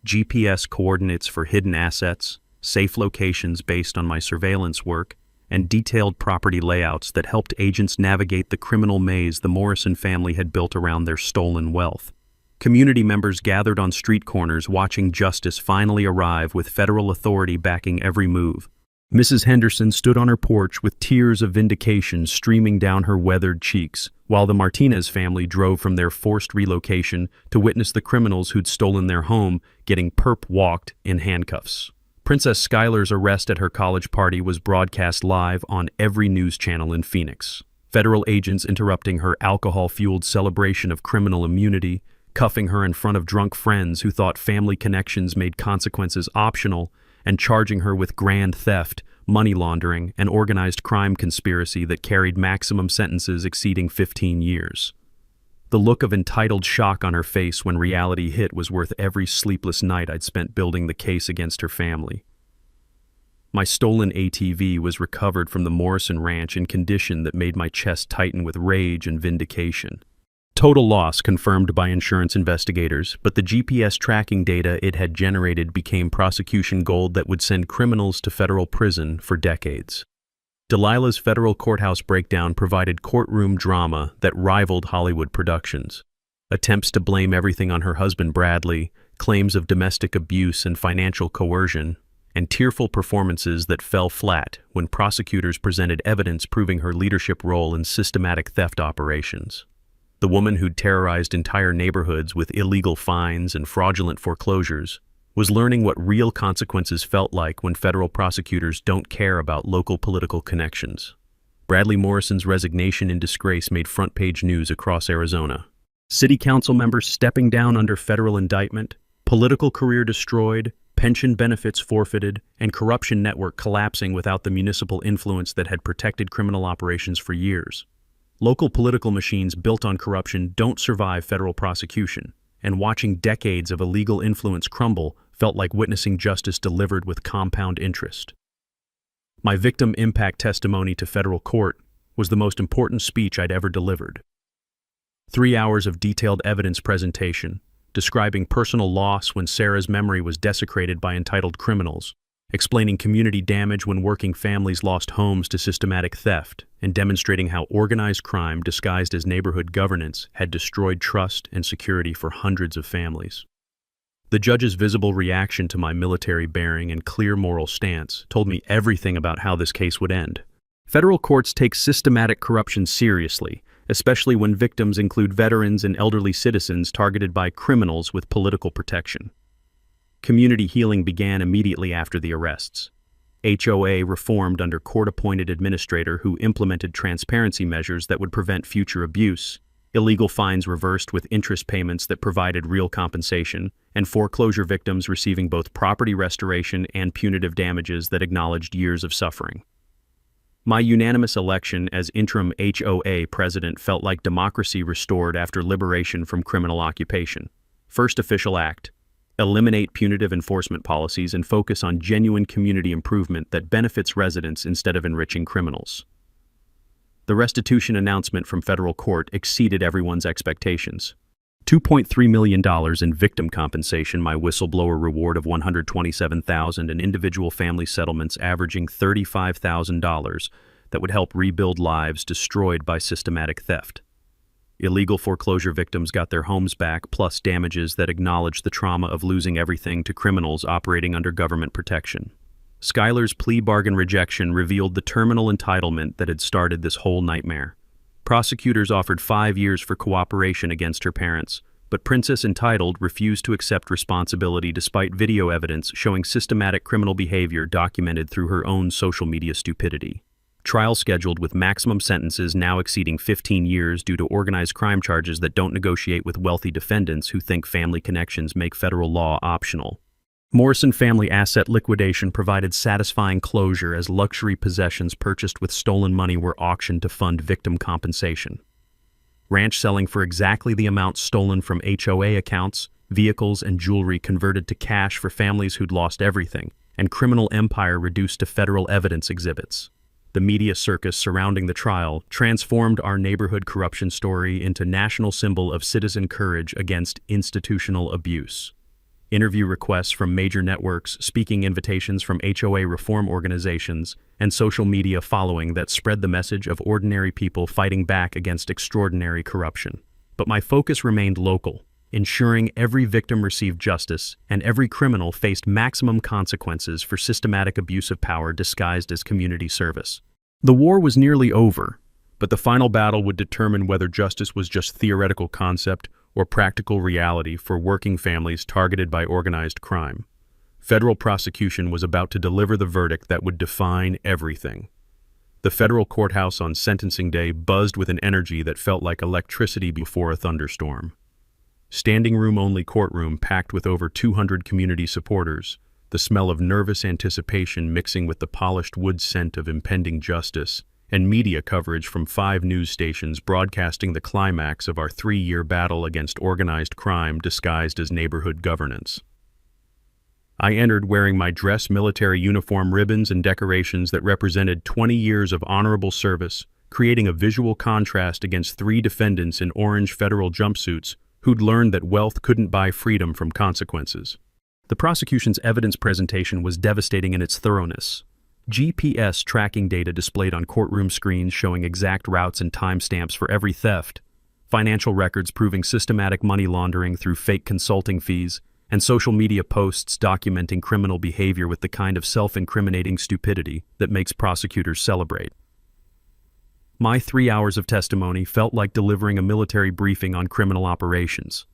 GPS coordinates for hidden assets, safe locations based on my surveillance work, and detailed property layouts that helped agents navigate the criminal maze the Morrison family had built around their stolen wealth. Community members gathered on street corners watching justice finally arrive with federal authority backing every move. Mrs. Henderson stood on her porch with tears of vindication streaming down her weathered cheeks, while the Martinez family drove from their forced relocation to witness the criminals who'd stolen their home getting perp-walked in handcuffs. Princess Skylar's arrest at her college party was broadcast live on every news channel in Phoenix. Federal agents interrupting her alcohol-fueled celebration of criminal immunity, cuffing her in front of drunk friends who thought family connections made consequences optional, and charging her with grand theft, money laundering, and organized crime conspiracy that carried maximum sentences exceeding 15 years. The look of entitled shock on her face when reality hit was worth every sleepless night I'd spent building the case against her family. My stolen ATV was recovered from the Morrison ranch in condition that made my chest tighten with rage and vindication. Total loss confirmed by insurance investigators, but the GPS tracking data it had generated became prosecution gold that would send criminals to federal prison for decades. Delilah's federal courthouse breakdown provided courtroom drama that rivaled Hollywood productions. Attempts to blame everything on her husband Bradley, claims of domestic abuse and financial coercion, and tearful performances that fell flat when prosecutors presented evidence proving her leadership role in systematic theft operations. The woman who'd terrorized entire neighborhoods with illegal fines and fraudulent foreclosures was learning what real consequences felt like when federal prosecutors don't care about local political connections. Bradley Morrison's resignation in disgrace made front-page news across Arizona. City council members stepping down under federal indictment, political career destroyed, pension benefits forfeited, and corruption network collapsing without the municipal influence that had protected criminal operations for years. Local political machines built on corruption don't survive federal prosecution, and watching decades of illegal influence crumble felt like witnessing justice delivered with compound interest. My victim impact testimony to federal court was the most important speech I'd ever delivered. 3 hours of detailed evidence presentation, describing personal loss when Sarah's memory was desecrated by entitled criminals, explaining community damage when working families lost homes to systematic theft, and demonstrating how organized crime disguised as neighborhood governance had destroyed trust and security for hundreds of families. The judge's visible reaction to my military bearing and clear moral stance told me everything about how this case would end. Federal courts take systematic corruption seriously, especially when victims include veterans and elderly citizens targeted by criminals with political protection. Community healing began immediately after the arrests. HOA reformed under court-appointed administrator who implemented transparency measures that would prevent future abuse, illegal fines reversed with interest payments that provided real compensation, and foreclosure victims receiving both property restoration and punitive damages that acknowledged years of suffering. My unanimous election as interim HOA president felt like democracy restored after liberation from criminal occupation. First official act: eliminate punitive enforcement policies and focus on genuine community improvement that benefits residents instead of enriching criminals. The restitution announcement from federal court exceeded everyone's expectations. $2.3 million in victim compensation, my whistleblower reward of $127,000, and individual family settlements averaging $35,000 that would help rebuild lives destroyed by systematic theft. Illegal foreclosure victims got their homes back, plus damages that acknowledged the trauma of losing everything to criminals operating under government protection. Skylar's plea bargain rejection revealed the terminal entitlement that had started this whole nightmare. Prosecutors offered 5 years for cooperation against her parents, but Princess Entitled refused to accept responsibility despite video evidence showing systematic criminal behavior documented through her own social media stupidity. Trial scheduled with maximum sentences now exceeding 15 years due to organized crime charges that don't negotiate with wealthy defendants who think family connections make federal law optional. Morrison family asset liquidation provided satisfying closure as luxury possessions purchased with stolen money were auctioned to fund victim compensation. Ranch selling for exactly the amount stolen from HOA accounts, vehicles, and jewelry converted to cash for families who'd lost everything, and criminal empire reduced to federal evidence exhibits. The media circus surrounding the trial transformed our neighborhood corruption story into national symbol of citizen courage against institutional abuse. Interview requests from major networks, speaking invitations from HOA reform organizations, and social media following that spread the message of ordinary people fighting back against extraordinary corruption. But my focus remained local, ensuring every victim received justice and every criminal faced maximum consequences for systematic abuse of power disguised as community service. The war was nearly over, but the final battle would determine whether justice was just theoretical concept or practical reality for working families targeted by organized crime. Federal prosecution was about to deliver the verdict that would define everything. The federal courthouse on sentencing day buzzed with an energy that felt like electricity before a thunderstorm. Standing room-only courtroom packed with over 200 community supporters, the smell of nervous anticipation mixing with the polished wood scent of impending justice, and media coverage from 5 news stations broadcasting the climax of our 3-year battle against organized crime disguised as neighborhood governance. I entered wearing my dress military uniform, ribbons, and decorations that represented 20 years of honorable service, creating a visual contrast against 3 defendants in orange federal jumpsuits who'd learned that wealth couldn't buy freedom from consequences. The prosecution's evidence presentation was devastating in its thoroughness. GPS tracking data displayed on courtroom screens showing exact routes and timestamps for every theft, financial records proving systematic money laundering through fake consulting fees, and social media posts documenting criminal behavior with the kind of self-incriminating stupidity that makes prosecutors celebrate. My 3 hours of testimony felt like delivering a military briefing on criminal operations.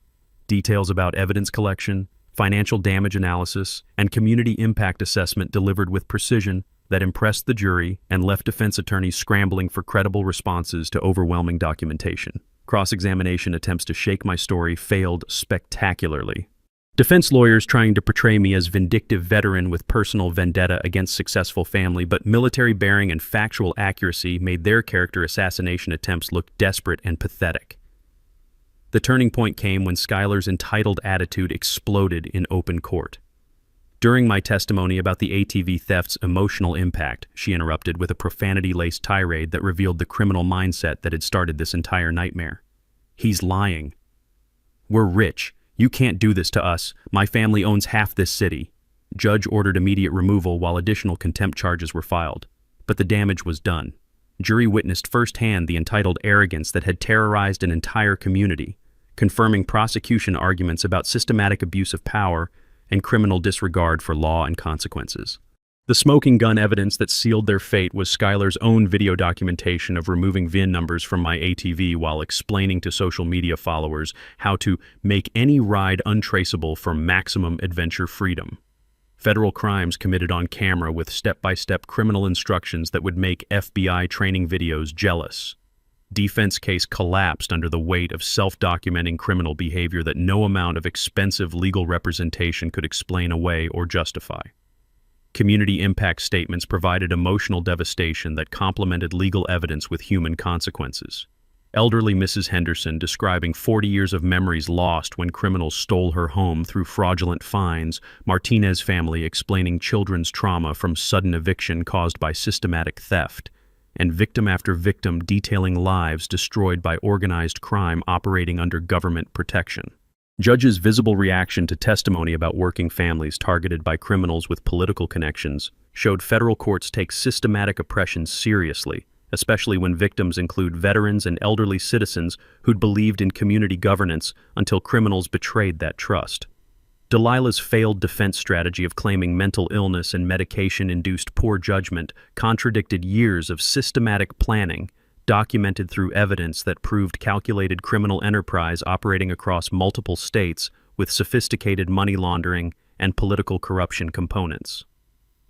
Details about evidence collection, financial damage analysis, and community impact assessment delivered with precision that impressed the jury and left defense attorneys scrambling for credible responses to overwhelming documentation. Cross-examination attempts to shake my story failed spectacularly. Defense lawyers trying to portray me as vindictive veteran with personal vendetta against successful family, but military bearing and factual accuracy made their character assassination attempts look desperate and pathetic. The turning point came when Skylar's entitled attitude exploded in open court. During my testimony about the ATV theft's emotional impact, she interrupted with a profanity-laced tirade that revealed the criminal mindset that had started this entire nightmare. "He's lying. We're rich. You can't do this to us. My family owns half this city." Judge ordered immediate removal while additional contempt charges were filed. But the damage was done. Jury witnessed firsthand the entitled arrogance that had terrorized an entire community, confirming prosecution arguments about systematic abuse of power and criminal disregard for law and consequences. The smoking gun evidence that sealed their fate was Skylar's own video documentation of removing VIN numbers from my ATV while explaining to social media followers how to make any ride untraceable for maximum adventure freedom. Federal crimes committed on camera with step-by-step criminal instructions that would make FBI training videos jealous. Defense case collapsed under the weight of self-documenting criminal behavior that no amount of expensive legal representation could explain away or justify. Community impact statements provided emotional devastation that complemented legal evidence with human consequences. Elderly Mrs. Henderson describing 40 years of memories lost when criminals stole her home through fraudulent fines, Martinez family explaining children's trauma from sudden eviction caused by systematic theft, and victim after victim detailing lives destroyed by organized crime operating under government protection. Judges' visible reaction to testimony about working families targeted by criminals with political connections showed federal courts take systematic oppression seriously especially when victims include veterans and elderly citizens who'd believed in community governance until criminals betrayed that trust. Delilah's failed defense strategy of claiming mental illness and medication-induced poor judgment contradicted years of systematic planning, documented through evidence that proved calculated criminal enterprise operating across multiple states with sophisticated money laundering and political corruption components.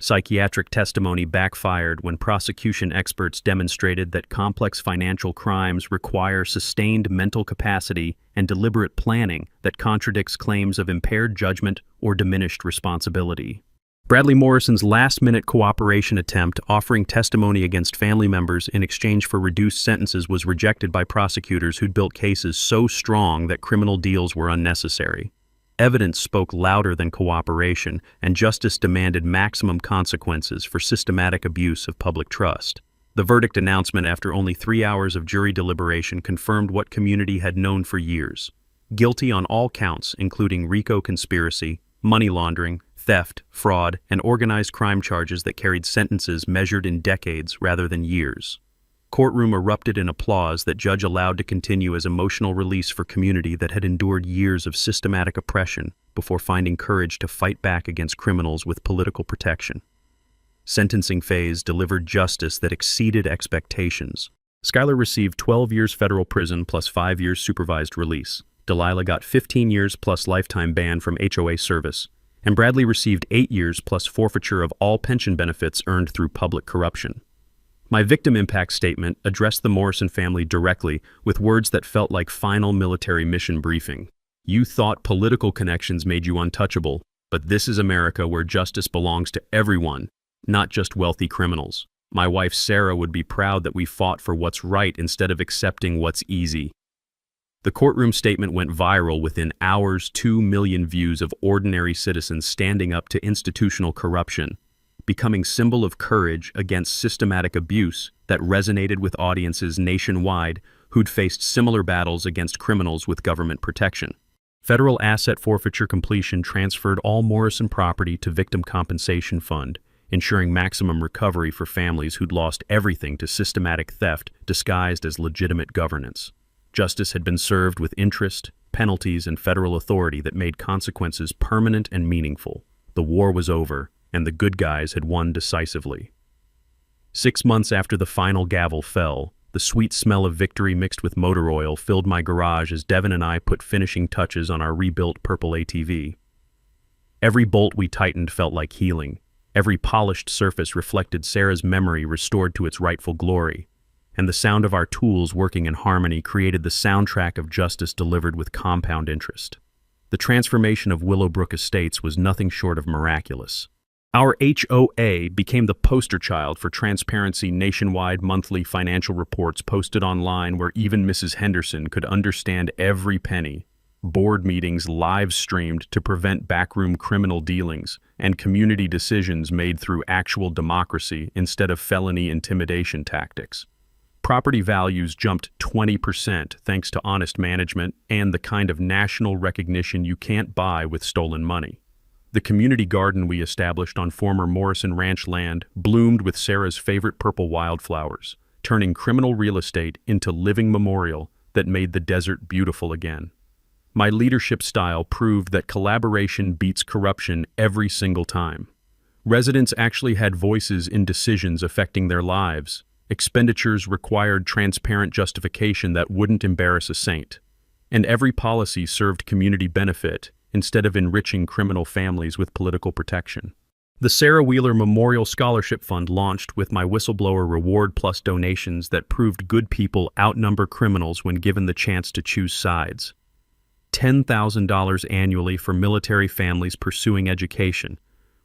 Psychiatric testimony backfired when prosecution experts demonstrated that complex financial crimes require sustained mental capacity and deliberate planning that contradicts claims of impaired judgment or diminished responsibility. Bradley Morrison's last-minute cooperation attempt offering testimony against family members in exchange for reduced sentences was rejected by prosecutors who'd built cases so strong that criminal deals were unnecessary. Evidence spoke louder than cooperation, and justice demanded maximum consequences for systematic abuse of public trust. The verdict announcement after only 3 hours of jury deliberation confirmed what community had known for years. Guilty on all counts, including RICO conspiracy, money laundering, theft, fraud, and organized crime charges that carried sentences measured in decades rather than years. Courtroom erupted in applause that judge allowed to continue as emotional release for community that had endured years of systematic oppression before finding courage to fight back against criminals with political protection. Sentencing phase delivered justice that exceeded expectations. Schuyler received 12 years federal prison plus 5 years supervised release. Delilah got 15 years plus lifetime ban from HOA service. And Bradley received 8 years plus forfeiture of all pension benefits earned through public corruption. My victim impact statement addressed the Morrison family directly with words that felt like final military mission briefing. You thought political connections made you untouchable, but this is America where justice belongs to everyone, not just wealthy criminals. My wife Sarah would be proud that we fought for what's right instead of accepting what's easy. The courtroom statement went viral within hours, 2 million views of ordinary citizens standing up to institutional corruption, becoming symbol of courage against systematic abuse that resonated with audiences nationwide who'd faced similar battles against criminals with government protection. Federal asset forfeiture completion transferred all Morrison property to Victim Compensation Fund, ensuring maximum recovery for families who'd lost everything to systematic theft disguised as legitimate governance. Justice had been served with interest, penalties, and federal authority that made consequences permanent and meaningful. The war was over, and the good guys had won decisively. 6 months after the final gavel fell, the sweet smell of victory mixed with motor oil filled my garage as Devin and I put finishing touches on our rebuilt purple ATV. Every bolt we tightened felt like healing. Every polished surface reflected Sarah's memory restored to its rightful glory, and the sound of our tools working in harmony created the soundtrack of justice delivered with compound interest. The transformation of Willowbrook Estates was nothing short of miraculous. Our HOA became the poster child for transparency. Nationwide monthly financial reports posted online where even Mrs. Henderson could understand every penny. Board meetings live-streamed to prevent backroom criminal dealings, and community decisions made through actual democracy instead of felony intimidation tactics. Property values jumped 20% thanks to honest management and the kind of national recognition you can't buy with stolen money. The community garden we established on former Morrison Ranch land bloomed with Sarah's favorite purple wildflowers, turning criminal real estate into living memorial that made the desert beautiful again. My leadership style proved that collaboration beats corruption every single time. Residents actually had voices in decisions affecting their lives. Expenditures required transparent justification that wouldn't embarrass a saint. And every policy served community benefit instead of enriching criminal families with political protection. The Sarah Wheeler Memorial Scholarship Fund launched with my whistleblower reward plus donations that proved good people outnumber criminals when given the chance to choose sides. $10,000 annually for military families pursuing education,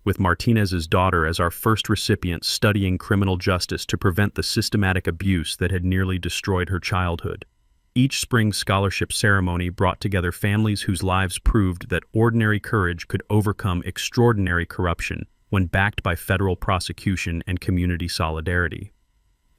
with Martinez's daughter as our first recipient studying criminal justice to prevent the systematic abuse that had nearly destroyed her childhood. Each spring scholarship ceremony brought together families whose lives proved that ordinary courage could overcome extraordinary corruption when backed by federal prosecution and community solidarity.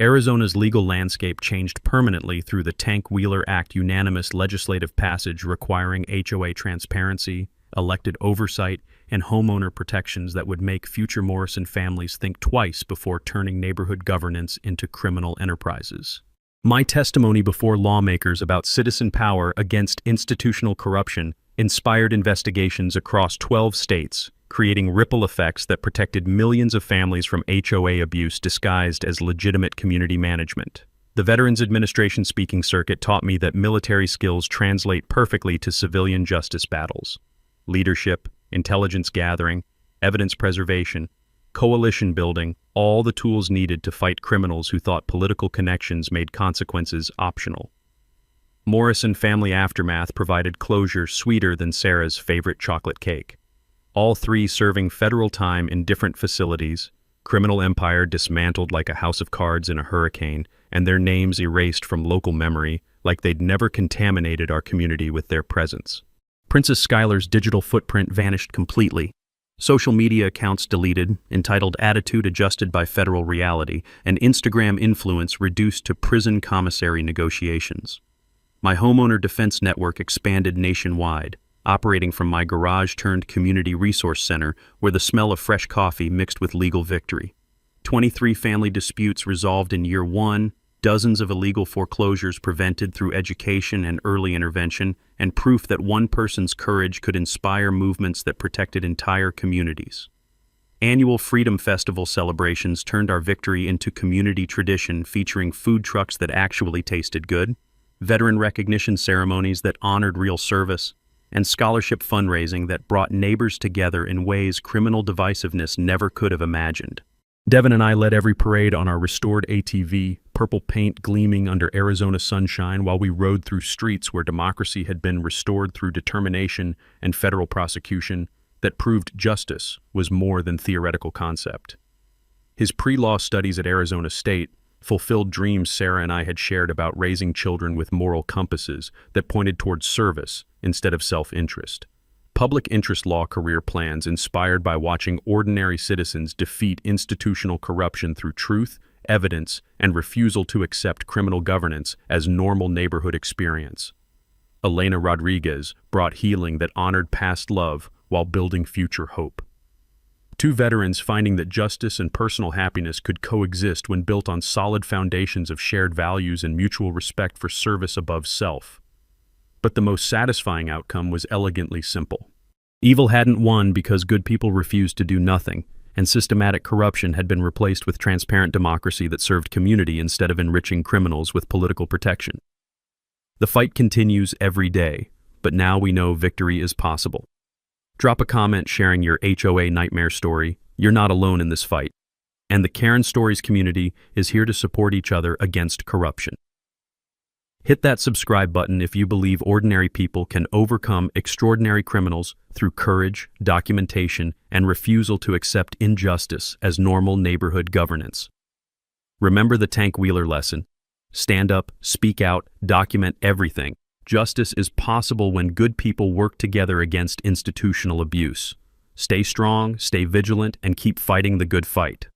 Arizona's legal landscape changed permanently through the Tank Wheeler Act unanimous legislative passage requiring HOA transparency, elected oversight, and homeowner protections that would make future Morrison families think twice before turning neighborhood governance into criminal enterprises. My testimony before lawmakers about citizen power against institutional corruption inspired investigations across 12 states, creating ripple effects that protected millions of families from HOA abuse disguised as legitimate community management. The Veterans Administration speaking circuit taught me that military skills translate perfectly to civilian justice battles. Leadership, intelligence gathering, evidence preservation, coalition building, all the tools needed to fight criminals who thought political connections made consequences optional. Morrison family aftermath provided closure sweeter than Sarah's favorite chocolate cake. All three serving federal time in different facilities, criminal empire dismantled like a house of cards in a hurricane, and their names erased from local memory like they'd never contaminated our community with their presence. Princess Skylar's digital footprint vanished completely. Social media accounts deleted, entitled Attitude Adjusted by Federal Reality, and Instagram influence reduced to prison commissary negotiations. My homeowner defense network expanded nationwide, operating from my garage-turned-community resource center where the smell of fresh coffee mixed with legal victory. 23 family disputes resolved in year one, dozens of illegal foreclosures prevented through education and early intervention, and proof that one person's courage could inspire movements that protected entire communities. Annual Freedom Festival celebrations turned our victory into community tradition, featuring food trucks that actually tasted good, veteran recognition ceremonies that honored real service, and scholarship fundraising that brought neighbors together in ways criminal divisiveness never could have imagined. Devin and I led every parade on our restored ATV, purple paint gleaming under Arizona sunshine while we rode through streets where democracy had been restored through determination and federal prosecution that proved justice was more than theoretical concept. His pre-law studies at Arizona State fulfilled dreams Sarah and I had shared about raising children with moral compasses that pointed towards service instead of self-interest. Public interest law career plans inspired by watching ordinary citizens defeat institutional corruption through truth, evidence, and refusal to accept criminal governance as normal neighborhood experience. Elena Rodriguez brought healing that honored past love while building future hope. Two veterans finding that justice and personal happiness could coexist when built on solid foundations of shared values and mutual respect for service above self. But the most satisfying outcome was elegantly simple. Evil hadn't won because good people refused to do nothing, and systematic corruption had been replaced with transparent democracy that served community instead of enriching criminals with political protection. The fight continues every day, but now we know victory is possible. Drop a comment sharing your HOA nightmare story. You're not alone in this fight. And the Karen Stories community is here to support each other against corruption. Hit that subscribe button if you believe ordinary people can overcome extraordinary criminals through courage, documentation, and refusal to accept injustice as normal neighborhood governance. Remember the Tank Wheeler lesson. Stand up, speak out, document everything. Justice is possible when good people work together against institutional abuse. Stay strong, stay vigilant, and keep fighting the good fight.